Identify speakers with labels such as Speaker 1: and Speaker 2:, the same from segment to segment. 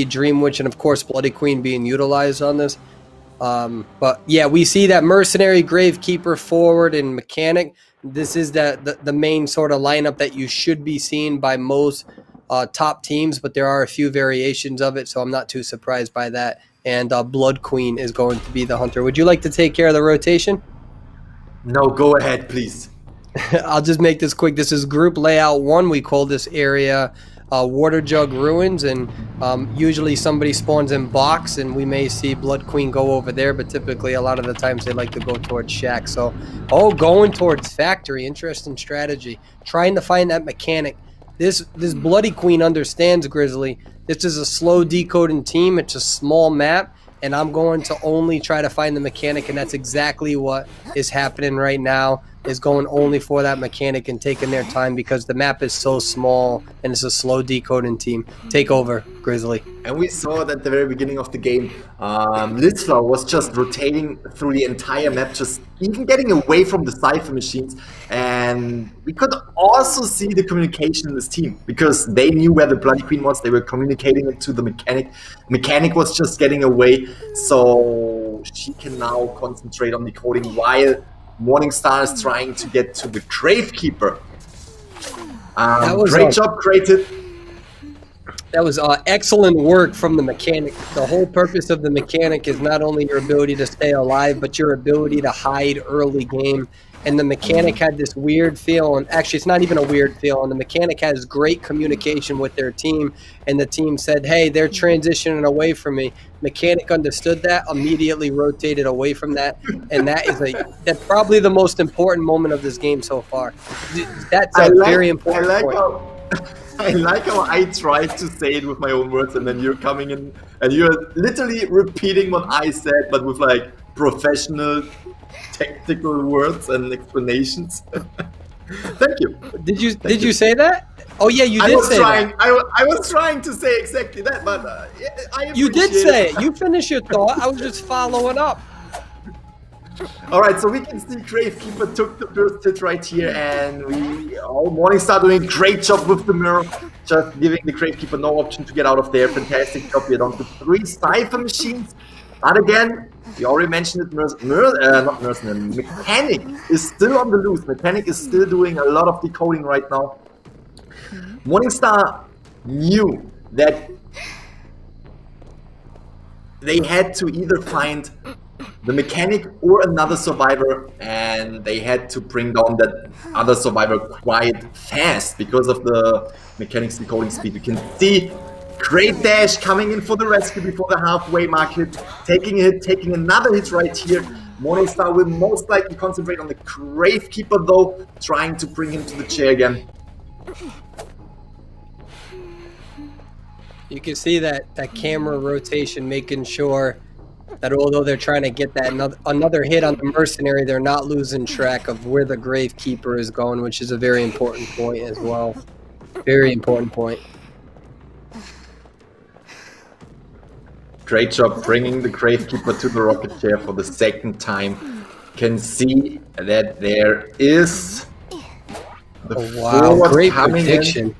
Speaker 1: Dream Witch and of course Bloody Queen being utilized on this. But yeah, we see that Mercenary, Gravekeeper, Forward, and Mechanic. This is the main sort of lineup that you should be seeing by most top teams, but there are a few variations of it, so I'm not too surprised by that. And Blood Queen is going to be the Hunter. Would you like to take care of the rotation?
Speaker 2: No, go ahead, please.
Speaker 1: I'll just make this quick. This is group layout 1. We call this area Water Jug Ruins, and usually somebody spawns in box, and we may see Blood Queen go over there, but typically a lot of the times they like to go towards Shack. So, going towards Factory. Interesting strategy. Trying to find that mechanic. This Bloody Queen understands, Grizzly. This is a slow decoding team. It's a small map, and I'm going to only try to find the mechanic, and that's exactly what is happening right now, is going only for that mechanic and taking their time because the map is so small and it's a slow decoding team. Take over, Grizzly.
Speaker 2: And we saw that at the very beginning of the game, Litzler was just rotating through the entire map, just even getting away from the Cypher machines. And we could also see the communication in this team because they knew where the Bloody Queen was. They were communicating it to the mechanic. Mechanic was just getting away, so she can now concentrate on decoding while Morningstar is trying to get to the Gravekeeper. Great job, Created.
Speaker 1: That was excellent work from the mechanic. The whole purpose of the mechanic is not only your ability to stay alive, but your ability to hide early game. And the mechanic had this weird feeling. Actually, it's not even a weird feeling. The mechanic has great communication with their team, and the team said, hey, they're transitioning away from me. Mechanic understood that, immediately rotated away from that, and that's probably the most important moment of this game so far. That's a very important point.
Speaker 2: I like how I tried to say it with my own words, and then you're coming in and you're literally repeating what I said, but with like professional technical words and explanations. Thank you.
Speaker 1: Did you say that? Oh yeah, you did say that.
Speaker 2: I was trying to say exactly that, but
Speaker 1: you did say it. You finished your thought. I was just following up.
Speaker 2: All right, so we can see Gravekeeper took the first hit right here, and Morningstar doing a great job with the mirror, just giving the Gravekeeper no option to get out of there. Fantastic job. We're down to 3 Cypher machines. But again, we already mentioned it, Mechanic is still on the loose. Mechanic is still doing a lot of decoding right now. Morningstar knew that they had to either find the mechanic or another survivor, and they had to bring down that other survivor quite fast because of the mechanic's decoding speed. You can see great dash coming in for the rescue before the halfway mark hit, taking a hit, taking another hit right here. Morningstar will most likely concentrate on the Gravekeeper though, trying to bring him to the chair again.
Speaker 1: You can see that camera rotation making sure that although they're trying to get that another hit on the Mercenary, they're not losing track of where the Gravekeeper is going, which is a very important point as well. Very important point.
Speaker 2: Great job bringing the Gravekeeper to the rocket chair for the second time. Can see that there is the
Speaker 1: great prediction.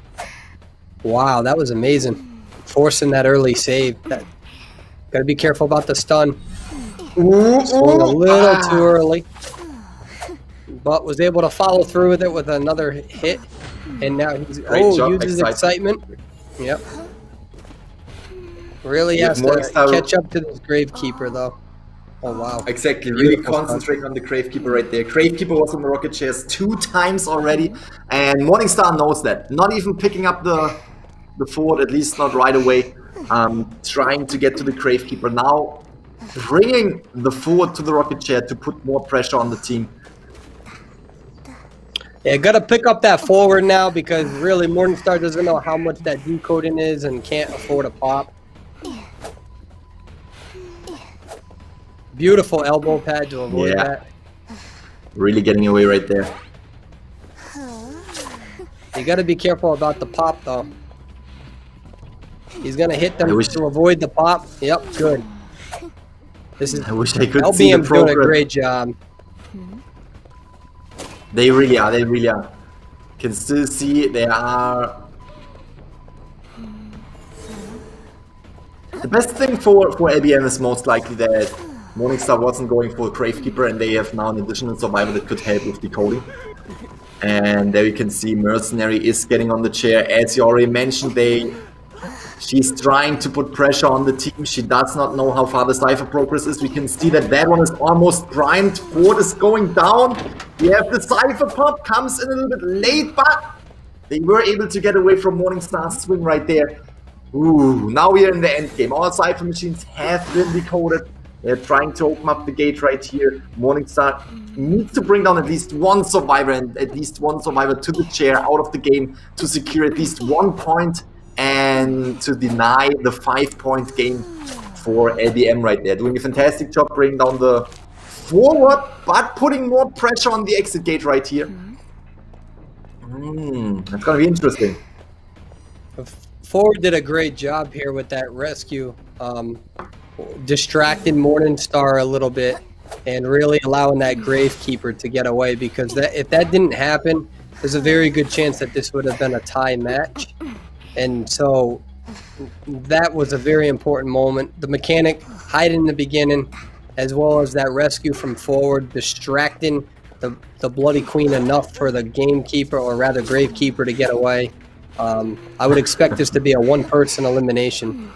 Speaker 1: Wow, that was amazing. Forcing that early save. Gotta be careful about the stun. Swung a little too early, but was able to follow through with it with another hit. And now he's uses excitement. Yep. Really has to catch up to this Gravekeeper though. Oh wow.
Speaker 2: Exactly, really concentrate on the Gravekeeper right there. Gravekeeper was on the rocket chairs 2 times already, and Morningstar knows that. Not even picking up the forward, at least not right away. Trying to get to the Gravekeeper now, bringing the forward to the rocket chair to put more pressure on the team.
Speaker 1: Yeah, gotta pick up that forward now because really Morningstar doesn't know how much that decoding is and can't afford a pop. Beautiful elbow pad to avoid that.
Speaker 2: Really getting away right there.
Speaker 1: You gotta be careful about the pop though. He's gonna hit them to avoid the pop. Yep, good. This is.
Speaker 2: I wish I could see the progress.
Speaker 1: LBM's doing a great job.
Speaker 2: They really are. They really are. Can still see they are The best thing for LBM is most likely that Morningstar wasn't going for a Gravekeeper, and they have now an additional survivor that could help with decoding. And there you can see Mercenary is getting on the chair. As you already mentioned, she's trying to put pressure on the team. She does not know how far the Cypher progress is. We can see that that one is almost primed. Ford is going down. We have the Cypher pop, comes in a little bit late, but they were able to get away from Morningstar's swing right there. Ooh, now we are in the end game. All Cypher machines have been decoded. They're trying to open up the gate right here. Morningstar needs to bring down at least one survivor and at least one survivor to the chair out of the game to secure at least 1 point and to deny the 5-point game for LBM right there. Doing a fantastic job bringing down the forward, but putting more pressure on the exit gate right here. That's going to be interesting.
Speaker 1: Forward did a great job here with that rescue. Distracted Morningstar a little bit and really allowing that Gravekeeper to get away, because if that didn't happen, there's a very good chance that this would have been a tie match. And so that was a very important moment. The mechanic hiding in the beginning, as well as that rescue from forward, distracting the Bloody Queen enough for the Gamekeeper, or rather Gravekeeper, to get away. I would expect this to be a one-person elimination.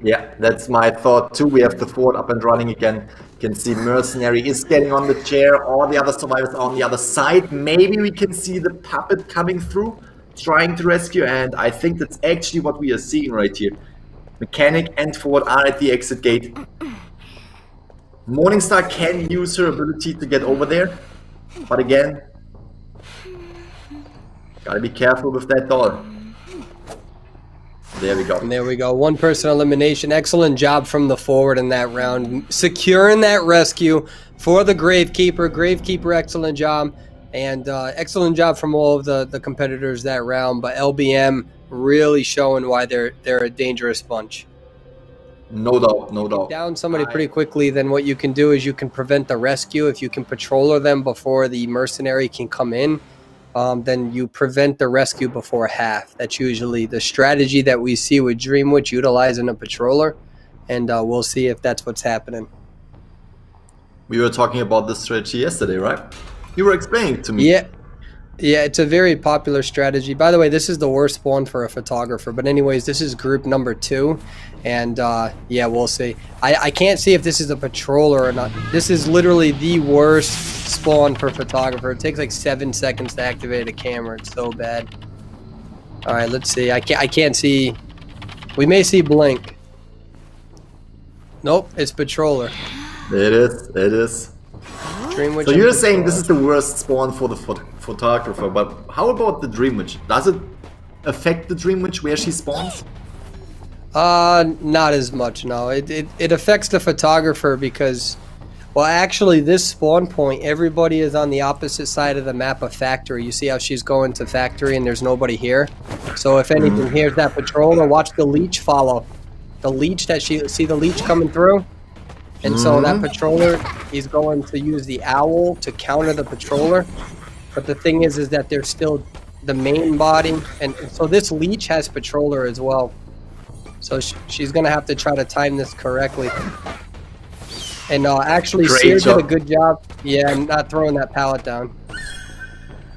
Speaker 2: Yeah, that's my thought too. We have the Ford up and running again. You can see Mercenary is getting on the chair. All the other survivors are on the other side. Maybe we can see the Puppet coming through, trying to rescue, and I think that's actually what we are seeing right here. Mechanic and Ford are at the exit gate. Morningstar can use her ability to get over there, but again, gotta be careful with that doll. There we go.
Speaker 1: And there we go. One-person elimination. Excellent job from the forward in that round. Securing that rescue for the Gravekeeper. Gravekeeper, excellent job. And excellent job from all of the competitors that round. But LBM really showing why they're a dangerous bunch.
Speaker 2: No doubt, no doubt.
Speaker 1: Down somebody pretty quickly, then what you can do is you can prevent the rescue. If you can patroller them before the Mercenary can come in, then you prevent the rescue before half. That's usually the strategy that we see with Dreamwitch utilizing a patroller, and we'll see if that's what's happening.
Speaker 2: We were talking about this strategy yesterday, right? You were explaining it to me.
Speaker 1: Yeah, it's a very popular strategy. By the way, this is the worst spawn for a photographer. But anyways, this is group number 2. And yeah, we'll see. I can't see if this is a patroller or not. This is literally the worst spawn for photographer. It takes like 7 seconds to activate a camera. It's so bad. All right, let's see. I can't see. We may see blink. Nope, it's patroller.
Speaker 2: It is.
Speaker 1: Dreamwitch.
Speaker 2: So you're saying this is the worst spawn for the photographer, but how about the Dreamwitch? Does it affect the Dreamwitch where she spawns?
Speaker 1: Not as much, no. It affects the photographer because, well, actually this spawn point, everybody is on the opposite side of the map of factory. You see how she's going to factory and there's nobody here? So if anything, here's that patroller. Watch the leech follow. The leech that see the leech coming through? And so that patroller is going to use the owl to counter the patroller. But the thing is that there's still the main body. And so this leech has patroller as well. So she's going to have to try to time this correctly. And actually, Sear did a good job. Yeah, not throwing that pallet down.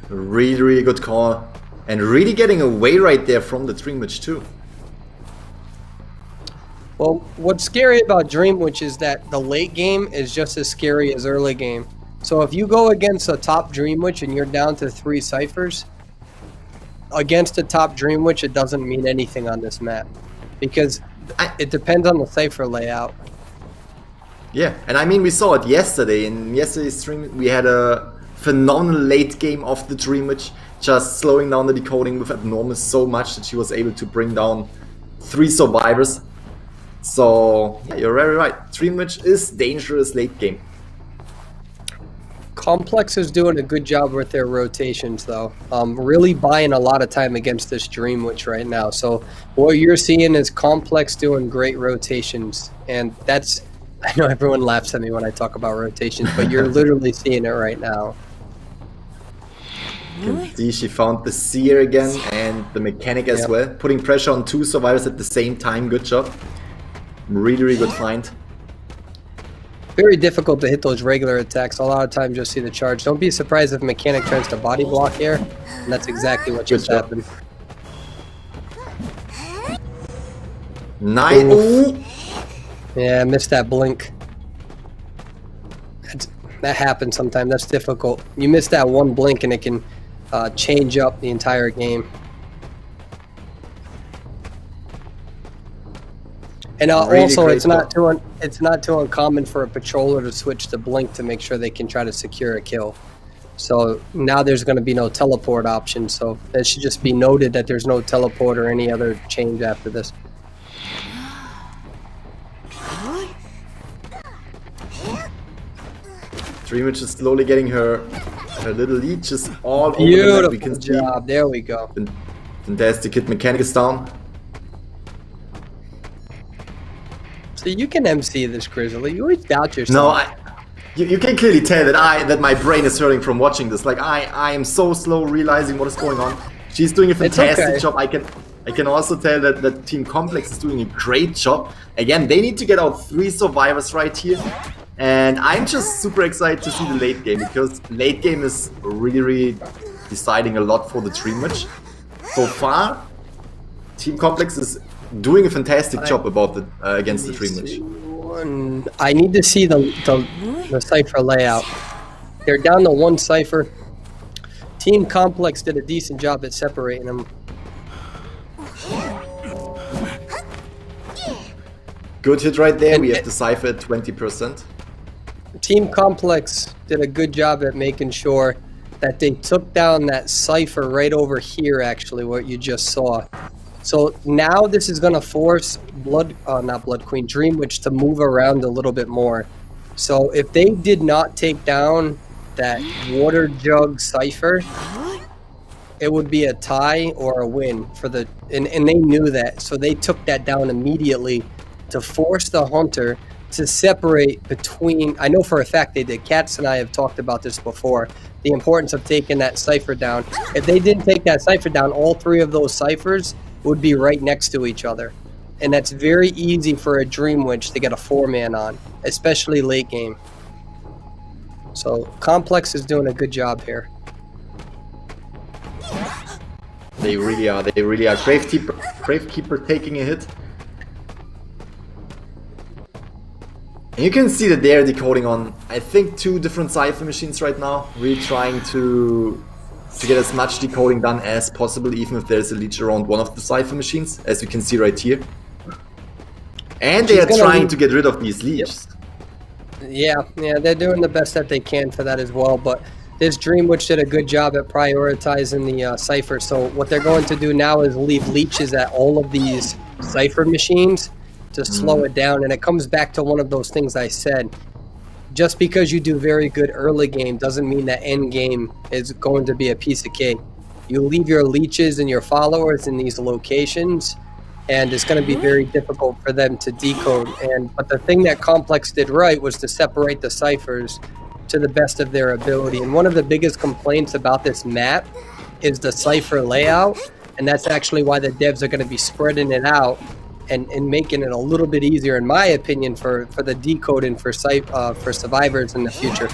Speaker 2: Really, really good call. And really getting away right there from the Dreamwitch too.
Speaker 1: Well, what's scary about Dreamwitch is that the late game is just as scary as early game. So if you go against a top Dreamwitch and you're down to 3 ciphers, against a top Dreamwitch, it doesn't mean anything on this map. Because it depends on the cipher layout.
Speaker 2: Yeah, and I mean, we saw it yesterday. In yesterday's stream, we had a phenomenal late game of the Dreamwitch, just slowing down the decoding with Abnormus so much that she was able to bring down 3 survivors. So, yeah, you're very right. Dreamwitch is dangerous late game.
Speaker 1: Complex is doing a good job with their rotations, though. Really buying a lot of time against this Dreamwitch right now. So what you're seeing is Complex doing great rotations. And that's... I know everyone laughs at me when I talk about rotations, but you're literally seeing it right now.
Speaker 2: You can see she found the Seer again and the Mechanic as well. Putting pressure on 2 survivors at the same time. Good job. Really, really good find.
Speaker 1: Very difficult to hit those regular attacks. A lot of times you'll see the charge. Don't be surprised if Mechanic tries to body block here. And that's exactly what just happened.
Speaker 2: Nice. Ooh.
Speaker 1: Yeah, I missed that blink. That happens sometimes. That's difficult. You miss that one blink and it can change up the entire game. And
Speaker 2: Really
Speaker 1: also,
Speaker 2: great
Speaker 1: it's not too uncommon for a patroller to switch to blink to make sure they can try to secure a kill. So now there's going to be no teleport option. So it should just be noted that there's no teleport or any other change after this.
Speaker 2: Dreamwitch is slowly getting her little leeches all over the map. We can
Speaker 1: job. See. There we go.
Speaker 2: Fantastic hit. Mechanic is down.
Speaker 1: So you can MC this, Grizzly. You always doubt yourself.
Speaker 2: No, you can clearly tell that my brain is hurting from watching this. Like I am so slow realizing what is going on. She's doing a fantastic job. I can also tell that Team Complex is doing a great job. Again, they need to get out 3 survivors right here. And I'm just super excited to see the late game, because late game is really, really deciding a lot for the Dreamwitch. So far, Team Complex is doing a fantastic job about the against the Dreamwitch.
Speaker 1: I need to see the Cypher layout. They're down to 1 Cypher. Team Complex did a decent job at separating them.
Speaker 2: Good hit right there. We have the Cypher at 20%.
Speaker 1: Team Complex did a good job at making sure that they took down that Cypher right over here, actually, what you just saw. So now this is going to force not Blood Queen, Dreamwitch to move around a little bit more. So if they did not take down that Water Jug Cypher, it would be a tie or a win for the... And they knew that, so they took that down immediately to force the Hunter to separate between... I know for a fact they did. Katz and I have talked about this before. The importance of taking that Cypher down. If they didn't take that Cypher down, all 3 of those Cyphers would be right next to each other. And that's very easy for a Dreamwitch to get a 4-man on, especially late game. So Complex is doing a good job here.
Speaker 2: They really are. They really are. Gravekeeper taking a hit. And you can see that they're decoding on, I think, 2 different Cypher machines right now. Really trying to get as much decoding done as possible, even if there's a leech around one of the Cypher machines, as you can see right here. And they are trying to get rid of these leeches.
Speaker 1: Yep. Yeah, they're doing the best that they can for that as well. But this Dreamwitch did a good job at prioritizing the Cypher. So what they're going to do now is leave leeches at all of these Cypher machines to slow it down. And it comes back to one of those things I said. Just because you do very good early game doesn't mean that end game is going to be a piece of cake. You leave your leeches and your followers in these locations, and it's going to be very difficult for them to decode. But the thing that Complex did right was to separate the Cyphers to the best of their ability. And one of the biggest complaints about this map is the Cypher layout, and that's actually why the devs are going to be spreading it out and making it a little bit easier, in my opinion, for the decoding for survivors in the future.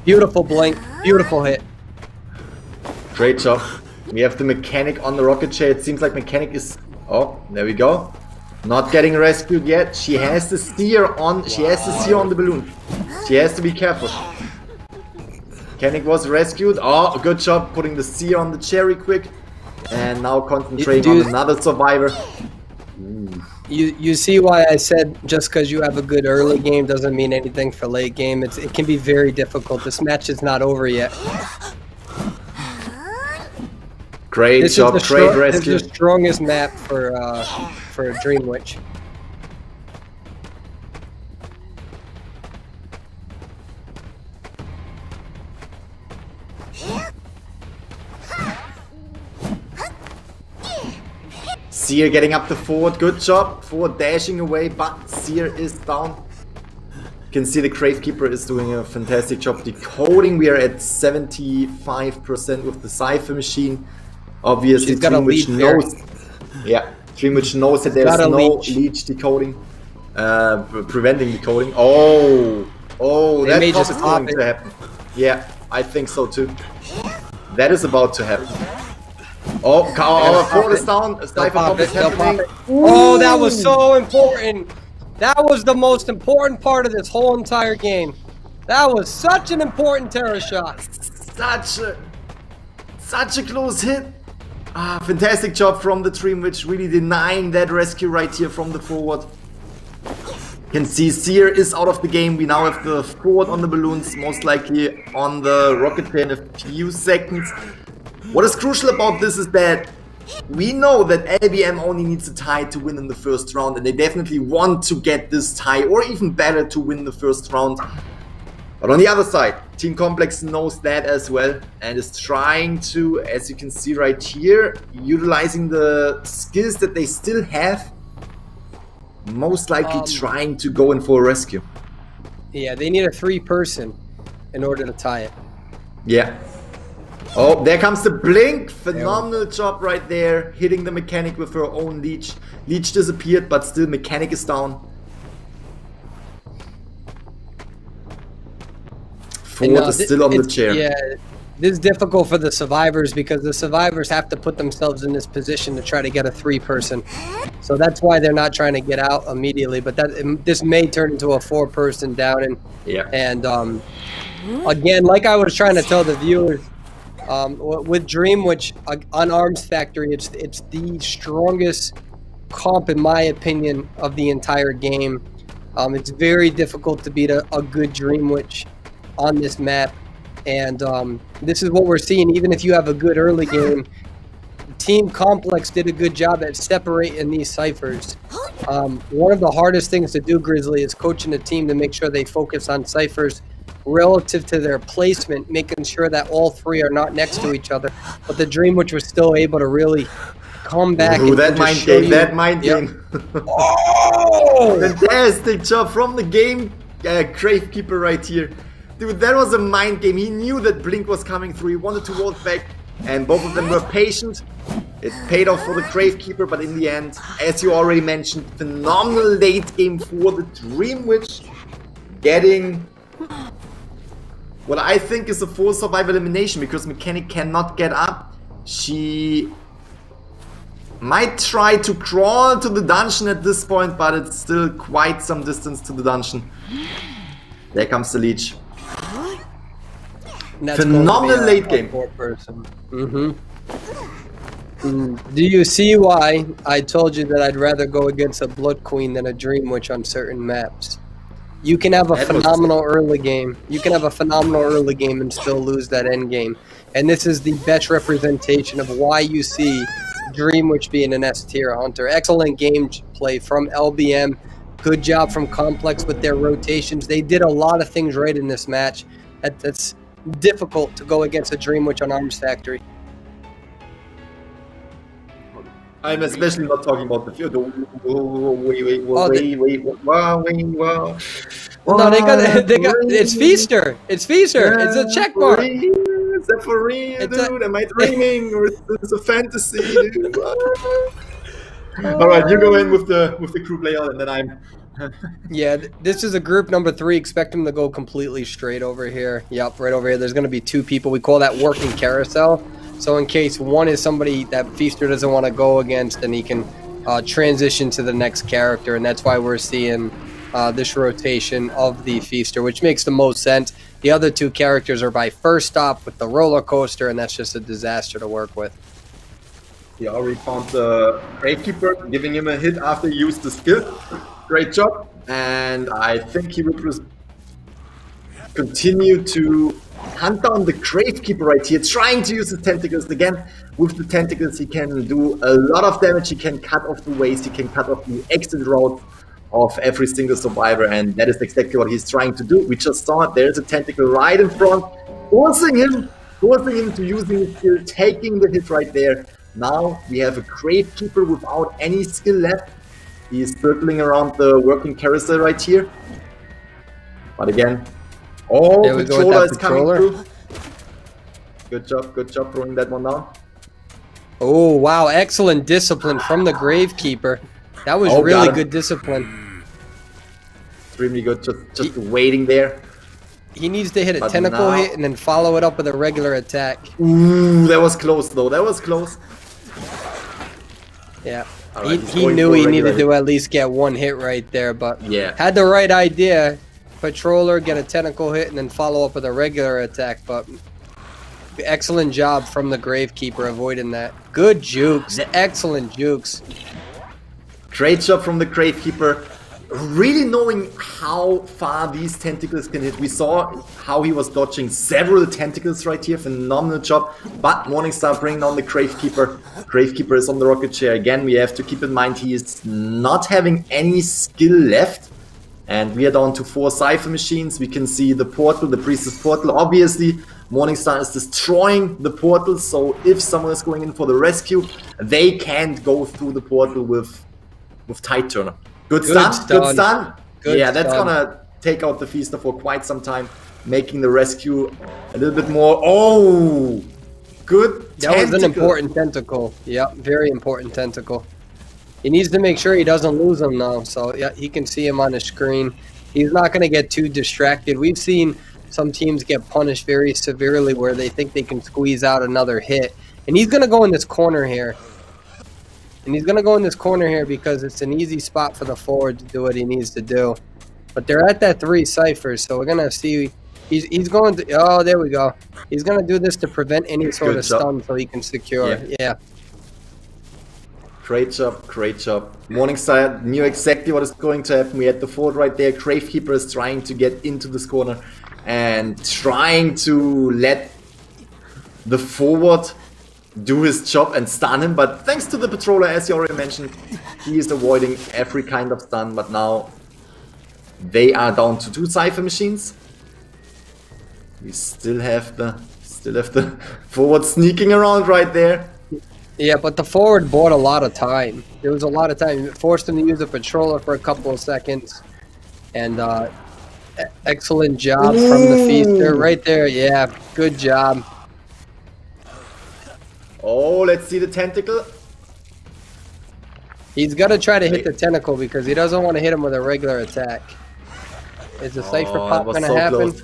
Speaker 1: Beautiful blink, beautiful hit.
Speaker 2: Great job. We have the Mechanic on the rocket chair. It seems like Mechanic is... Oh, there we go. Not getting rescued yet. She has the seer on. She has the seer on the balloon. She has to be careful. Mechanic was rescued. Oh, good job putting the seer on the cherry quick. And now concentrating on another survivor.
Speaker 1: You see why I said just because you have a good early game doesn't mean anything for late game. It can be very difficult. This match is not over yet.
Speaker 2: Great job, great rescue.
Speaker 1: This is the strongest map for Dreamwitch.
Speaker 2: Seer getting up the forward, good job. Forward dashing away, but Seer is down. You can see the Gravekeeper is doing a fantastic job decoding. We are at 75% with the Cypher machine. Obviously, Dreamwitch knows. Yeah, Dreamwitch knows that there's no leech decoding preventing the coding. Oh,
Speaker 1: They may
Speaker 2: that
Speaker 1: just
Speaker 2: is
Speaker 1: pop
Speaker 2: going
Speaker 1: it.
Speaker 2: to happen. Yeah, I think so too. That is about to happen. Oh, our fort is down. A sniper pop is happening.
Speaker 1: Oh, that was so important. That was the most important part of this whole entire game. That was such an important terror shot.
Speaker 2: Such a close hit. Fantastic job from the Dream Witch, really denying that rescue right here from the forward. You can see Seer is out of the game. We now have the forward on the balloons, most likely on the rocket in a few seconds. What is crucial about this is that we know that LBM only needs a tie to win in the first round, and they definitely want to get this tie, or even better, to win the first round. But on the other side, Team Complex knows that as well and is trying to, as you can see right here, utilizing the skills that they still have, most likely trying to go in for a rescue.
Speaker 1: Yeah, they need a 3-person in order to tie it.
Speaker 2: Yeah. Oh, there comes the blink. Phenomenal job right there, hitting the mechanic with her own leech. Leech disappeared, but still mechanic is down. Ford is still on the chair.
Speaker 1: Yeah, this is difficult for the survivors because the survivors have to put themselves in this position to try to get a 3-person. So that's why they're not trying to get out immediately. But this may turn into a 4-person down. And again, like I was trying to tell the viewers, with Dream, which on Arms Factory, it's the strongest comp in my opinion of the entire game. It's very difficult to beat a good Dream Witch on this map, and this is what we're seeing. Even if you have a good early game, Team Complex did a good job at separating these ciphers. One of the hardest things to do, Grizzly, is coaching a team to make sure they focus on ciphers relative to their placement, making sure that all 3 are not next to each other. But the Dream Witch was still able to really come back.
Speaker 2: Ooh, that mind game. Oh! Fantastic job from the game Gravekeeper right here. Dude, that was a mind game. He knew that Blink was coming through. He wanted to walk back, and both of them were patient. It paid off for the Gravekeeper, but in the end, as you already mentioned, phenomenal late game for the Dream Witch, getting what I think is a full survival elimination, because Mechanic cannot get up. She might try to crawl to the dungeon at this point, but it's still quite some distance to the dungeon. There comes the leech. Phenomenal late game.
Speaker 1: 4-person. Do you see why I told you that I'd rather go against a Blood Queen than a Dream Witch on certain maps? You can have a phenomenal early game. You can have a phenomenal early game and still lose that end game. And this is the best representation of why you see Dream Witch being an S-tier hunter. Excellent gameplay from LBM. Good job from Complex with their rotations. They did a lot of things right in this match. That's difficult to go against a Dream Witch on Arms Factory.
Speaker 2: I'm especially not talking about the field. Wait.
Speaker 1: No, they got. It's Feaster. It's Feaster. It's a check mark.
Speaker 2: Is that for real, dude? Am I dreaming, or is this a fantasy, dude? All right, you go in with the group layout, and then I'm.
Speaker 1: Yeah, this is a group number 3. Expect them to go completely straight over here. Yep, right over here. There's going to be 2 people. We call that working carousel. So in case one is somebody that Feaster doesn't want to go against, then he can transition to the next character. And that's why we're seeing this rotation of the Feaster, which makes the most sense. The other 2 characters are by first stop with the roller coaster, and that's just a disaster to work with.
Speaker 2: He already found the Gravekeeper, giving him a hit after he used the skill. Great job. And I think he will continue to hunt down the Gravekeeper right here, trying to use his tentacles again. With the tentacles, he can do a lot of damage. He can cut off the ways, he can cut off the exit route of every single survivor, and that is exactly what he's trying to do. We just saw it. There's a tentacle right in front, forcing him to using his skill, taking the hit right there. Now we have a Gravekeeper without any skill left. He's circling around the working carousel right here. But again, controller is coming through. Good job throwing that one down.
Speaker 1: Oh, wow, excellent discipline from the Gravekeeper. That was really good discipline.
Speaker 2: extremely good. Just waiting there.
Speaker 1: He needs to hit a
Speaker 2: But
Speaker 1: tentacle
Speaker 2: now-
Speaker 1: hit and then follow it up with a regular attack.
Speaker 2: Ooh, that was close though. That was close.
Speaker 1: Yeah.
Speaker 2: Alright, he's
Speaker 1: He
Speaker 2: going
Speaker 1: knew
Speaker 2: for a
Speaker 1: he
Speaker 2: regular
Speaker 1: needed to at least get one hit right there, but
Speaker 2: Yeah.
Speaker 1: had the right idea. Patroller, get a tentacle hit, and then follow up with a regular attack, but excellent job from the Gravekeeper avoiding that. Good jukes. Excellent jukes.
Speaker 2: Great job from the Gravekeeper. Really knowing how far these tentacles can hit. We saw how he was dodging several tentacles right here. Phenomenal job. But Morningstar bringing down the Gravekeeper. Gravekeeper is on the rocket chair again. We have to keep in mind he is not having any skill left. And we are down to 4 Cypher machines. We can see the portal, the Priestess portal. Obviously, Morningstar is destroying the portal. So if someone is going in for the rescue, they can't go through the portal with Tide Turner. Good stun. Good stun. Yeah, that's gonna take out the Feaster for quite some time, making the rescue a little bit more. Oh, good.
Speaker 1: That was an important tentacle. Yep, very important tentacle. He needs to make sure he doesn't lose him now. So yeah, he can see him on the screen. He's not going to get too distracted. We've seen some teams get punished very severely where they think they can squeeze out another hit. And he's going to go in this corner here. And he's going to go in this corner here because it's an easy spot for the forward to do what he needs to do. But they're at that 3 ciphers, so we're going to see. He's going to... Oh, there we go. He's going to do this to prevent any sort of stun so he can secure. Yeah.
Speaker 2: Great job, great job. Morningstar knew exactly what is going to happen. We had the forward right there. Gravekeeper is trying to get into this corner and trying to let the forward do his job and stun him. But thanks to the Patroller, as you already mentioned, he is avoiding every kind of stun. But now they are down to 2 Cypher machines. We still have the forward sneaking around right there.
Speaker 1: Yeah, but the forward bought a lot of time. There was a lot of time. It forced him to use a Patroller for a couple of seconds. And excellent job from the Feaster right there. Yeah, good job.
Speaker 2: Oh, let's see the tentacle.
Speaker 1: He's got to try to hit the tentacle because he doesn't want to hit him with a regular attack. Is the Cypher pop going to happen?
Speaker 2: Close.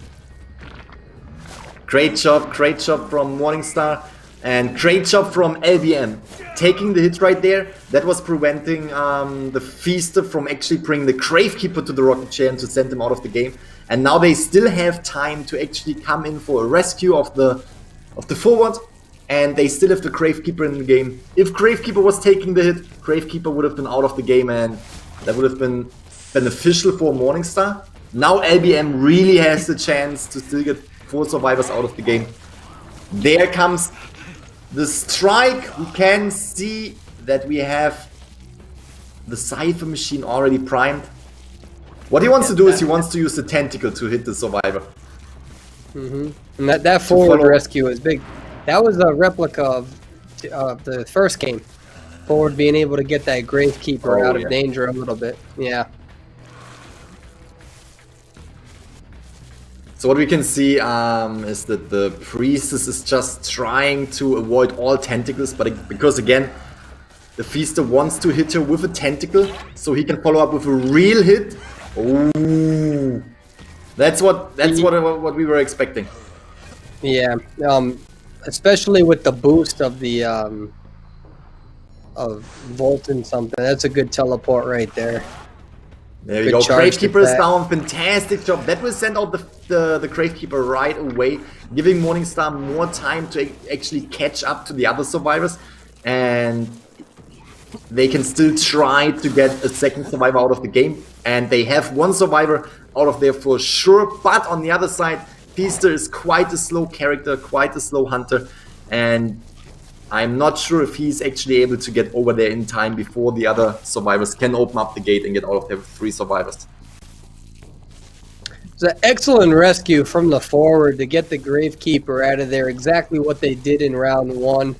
Speaker 2: Great job from Morningstar. And great job from LBM. Taking the hit right there, that was preventing the Feaster from actually bringing the Gravekeeper to the rocket chair and to send him out of the game. And now they still have time to actually come in for a rescue of the forward. And they still have the Gravekeeper in the game. If Gravekeeper was taking the hit, Gravekeeper would have been out of the game and that would have been beneficial for Morningstar. Now LBM really has the chance to still get 4 survivors out of the game. There comes the strike. We can see that we have the Cypher machine already primed. What he wants to do is he wants to use the tentacle to hit the survivor.
Speaker 1: And that forward rescue is big. That was a replica of the first game. Forward being able to get that Gravekeeper out of danger a little bit. Yeah.
Speaker 2: So what we can see is that the Priestess is just trying to avoid all tentacles, but because again, the Feaster wants to hit her with a tentacle, so he can follow up with a real hit. Ooh, that's what we were expecting.
Speaker 1: Yeah, especially with the boost of the of Volt and something. That's a good teleport right there.
Speaker 2: There we go. Gravekeeper is down. Fantastic job. That will send out the Gravekeeper right away, giving Morningstar more time to actually catch up to the other survivors. And they can still try to get a second survivor out of the game. And they have 1 survivor out of there for sure. But on the other side, Feaster is quite a slow character, quite a slow hunter. And I'm not sure if he's actually able to get over there in time before the other survivors can open up the gate and get out of there with 3 survivors.
Speaker 1: It's an excellent rescue from the forward to get the Gravekeeper out of there. Exactly what they did in round 1.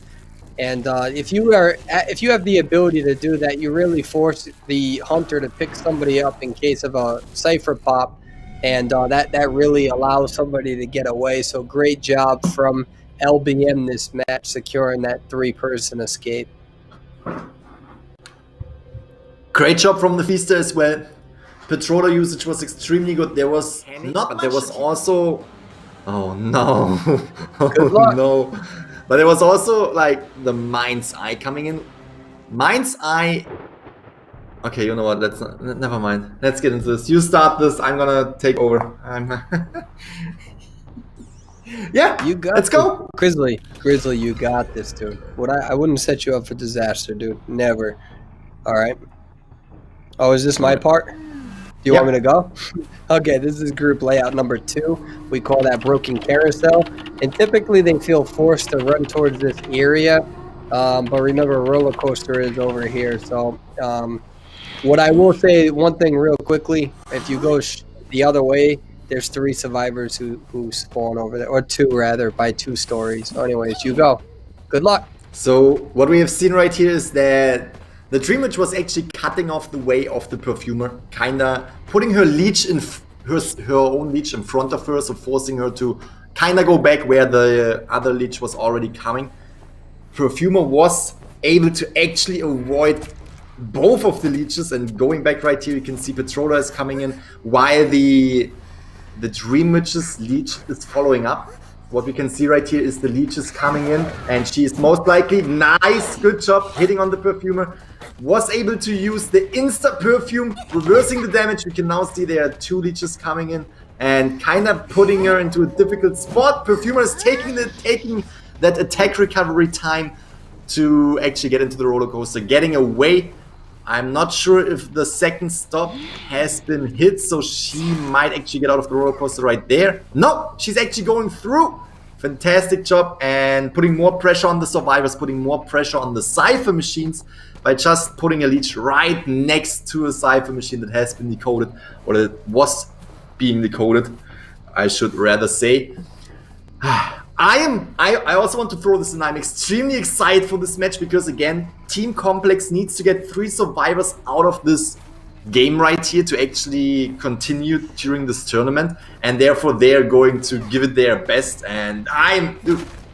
Speaker 1: And if you have the ability to do that, you really force the hunter to pick somebody up in case of a Cypher pop. And that really allows somebody to get away. So great job from LBM this match, securing that 3-person escape.
Speaker 2: Great job from the Feaster as well. Patroller usage was extremely good. There was not, but there was also... Oh no.
Speaker 1: Good
Speaker 2: Oh
Speaker 1: luck.
Speaker 2: no. But there was also like the Mind's Eye coming in. Mind's Eye... Okay, you know what? Let's not, never mind. Let's get into this. You start this. I'm gonna take over. Yeah,
Speaker 1: You got
Speaker 2: let's go.
Speaker 1: Grizzly, you got this, dude. I wouldn't set you up for disaster, dude. Never. All right. Oh, is this my part? Do you want me to go? Okay, this is group layout number 2. We call that broken carousel. And typically they feel forced to run towards this area. But remember, roller coaster is over here. So what I will say, one thing real quickly, if you go the other way, there's 3 survivors who spawn over there. Or 2, rather, by 2 stories. So anyways, you go. Good luck.
Speaker 2: So what we have seen right here is that the Dream Witch was actually cutting off the way of the Perfumer, kinda putting her leech in her own leech in front of her, so forcing her to kinda go back where the other leech was already coming. Perfumer was able to actually avoid both of the leeches, and going back right here, you can see Patroller is coming in while the Dream Witch's leech is following up. What we can see right here is the leech is coming in, and she is most likely, nice, good job, hitting on the Perfumer. Was able to use the Insta Perfume, reversing the damage. We can now see there are 2 leeches coming in and kind of putting her into a difficult spot. Perfumer is taking that attack recovery time to actually get into the roller coaster, getting away. I'm not sure if the second stop has been hit, so she might actually get out of the roller coaster right there. No, she's actually going through. Fantastic job, and putting more pressure on the survivors, putting more pressure on the Cypher machines by just putting a leech right next to a Cypher machine that has been decoded, or that was being decoded, I should rather say. I also want to throw this in. I'm extremely excited for this match because, again, Team Complex needs to get 3 survivors out of this game right here to actually continue during this tournament, and therefore they're going to give it their best. And I'm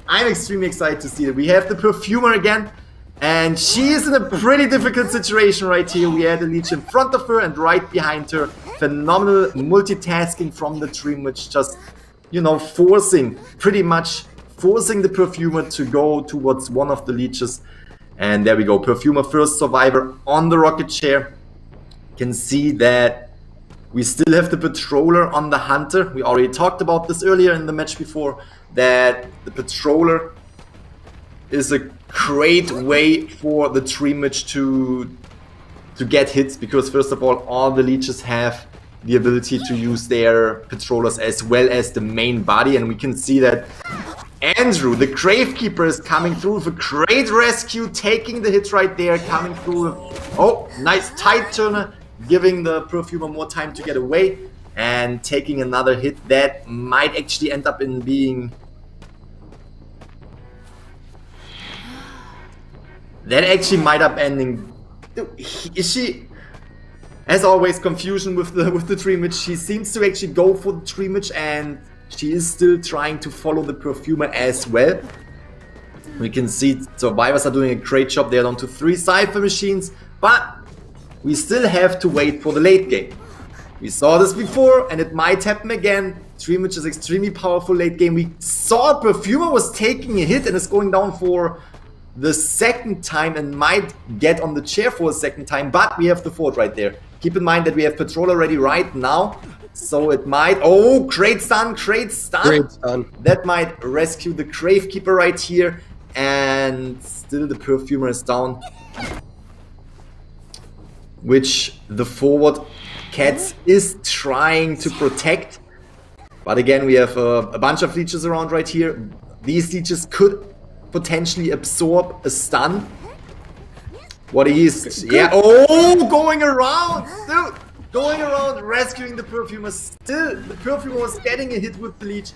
Speaker 2: extremely excited to see that we have the Perfumer again, and she is in a pretty difficult situation right here. We had a leech in front of her and right behind her. Phenomenal multitasking from the Dream Witch, just, you know, pretty much forcing the Perfumer to go towards one of the leeches. And there we go, Perfumer first survivor on the rocket chair. Can see that we still have the Patroller on the Hunter. We already talked about this earlier in the match before, that the Patroller is a great way for the Dream Witch to get hits, because first of all the leeches have the ability to use their Patrollers as well as the main body, and we can see that Andrew, the Gravekeeper, is coming through with a great rescue, taking the hit right there, coming through with, oh, nice tide turner, giving the Perfumer more time to get away, and taking another hit that might actually end up in being... That actually might up ending... Is she... As always, confusion with the Dream Witch. She seems to actually go for the Dream Witch, and she is still trying to follow the Perfumer as well. We can see survivors are doing a great job. They're down to 3 Cypher machines, but we still have to wait for the late game. We saw this before, and it might happen again. Dream Witch is extremely powerful late game. We saw Perfumer was taking a hit and is going down for the second time and might get on the chair for a second time, but we have the fort right there. Keep in mind that we have Patroller ready right now, so it might... Oh, great stun, great stun!
Speaker 1: Great stun.
Speaker 2: That might rescue the Gravekeeper right here, and still the Perfumer is down. Which the forward Cats is trying to protect. But again, we have a bunch of leeches around right here. These leeches could potentially absorb a stun. What is... Yeah, oh, going around! Dude, going around, rescuing the Perfumer. Still, the Perfumer was getting a hit with the leech.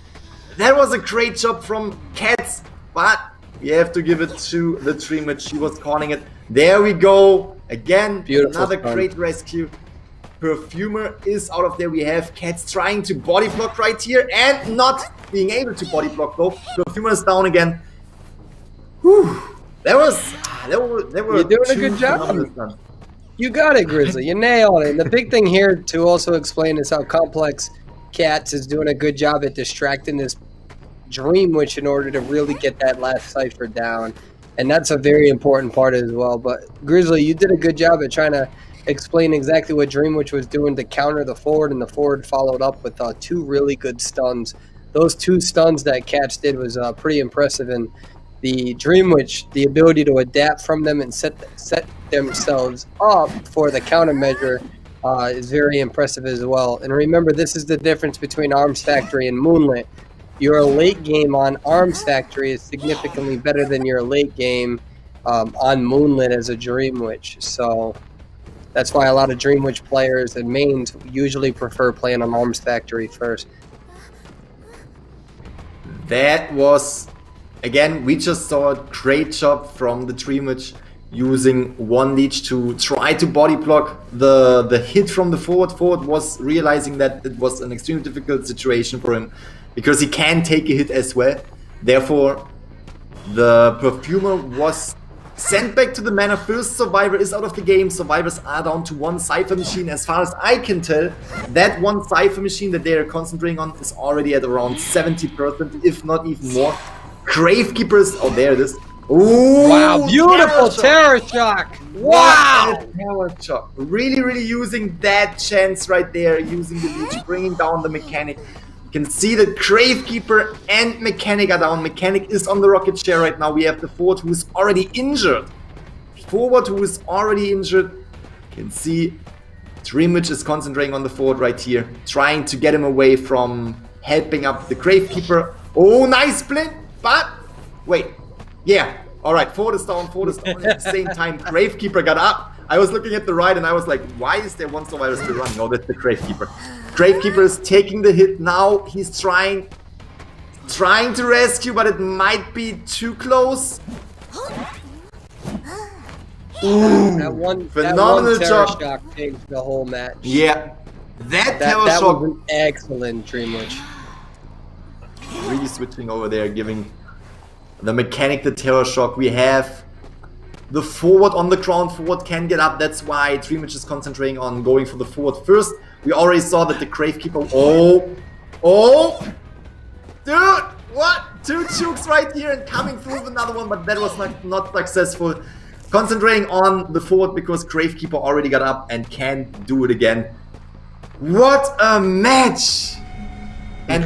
Speaker 2: That was a great job from Cats, but we have to give it to the Dream Witch. She was calling it. There we go. Again, beautiful another stun. Great rescue. Perfumer is out of there. We have Cats trying to body block right here and not being able to body block though. Perfumer is down again. Whew. They were
Speaker 1: You're doing a good job. You got it, Grizzly. You nailed it. And the big thing here to also explain is how complex Cats is doing a good job at distracting this Dream Witch in order to really get that last cipher down. And that's a very important part as well. But Grizzly, you did a good job at trying to explain exactly what Dream Witch was doing to counter the forward, and the forward followed up with 2 really good stuns. Those 2 stuns that Cats did was pretty impressive, and the Dream Witch, the ability to adapt from them and set themselves up for the countermeasure is very impressive as well. And remember, this is the difference between Arms Factory and Moonlit. Your late game on Arms Factory is significantly better than your late game on Moonlit as a Dream Witch. So that's why a lot of Dream Witch players and mains usually prefer playing on Arms Factory first.
Speaker 2: That was, again, we just saw a great job from the Dream Witch using one leech to try to body block the hit from the forward. Forward was realizing that it was an extremely difficult situation for him because he can take a hit as well. Therefore, the Perfumer was sent back to the mana. First Survivor is out of the game. Survivors are down to 1 Cypher Machine. As far as I can tell, that 1 Cypher Machine that they are concentrating on is already at around 70%, if not even more. Gravekeepers, oh, there it is. Ooh,
Speaker 1: wow, beautiful Terror Shock! Wow!
Speaker 2: Terror Shock. Really, really using that chance right there, using the leech, bringing down the Mechanic. You can see that Gravekeeper and Mechanic are down. Mechanic is on the rocket chair right now. We have the forward who is already injured. Forward who is already injured. You can see Dream Witch is concentrating on the forward right here, trying to get him away from helping up the Gravekeeper. Oh, nice blink, but wait. Yeah, alright, forward is down, at the same time. Gravekeeper got up. I was looking at the right and I was like, why is there 1 Survivor still running? Oh, that's the Gravekeeper. Gravekeeper is taking the hit now. He's trying to rescue, but it might be too close. Ooh, phenomenal job.
Speaker 1: Terror Shock changed the whole match.
Speaker 2: Yeah, that Terror Shock
Speaker 1: was an excellent Dream Witch.
Speaker 2: Really switching over there, giving the Mechanic the Terror Shock. We have the forward on the ground. Forward can get up. That's why Dream Witch is concentrating on going for the forward first. We already saw that the Gravekeeper. Oh, dude, what? 2 chukes right here and coming through with another one, but that was not successful. Concentrating on the forward because Gravekeeper already got up and can do it again. What a match! And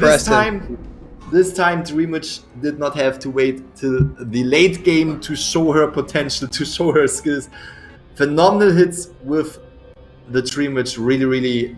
Speaker 2: this time Dream Witch did not have to wait till the late game to show her potential, to show her skills. Phenomenal hits with the Dream Witch, really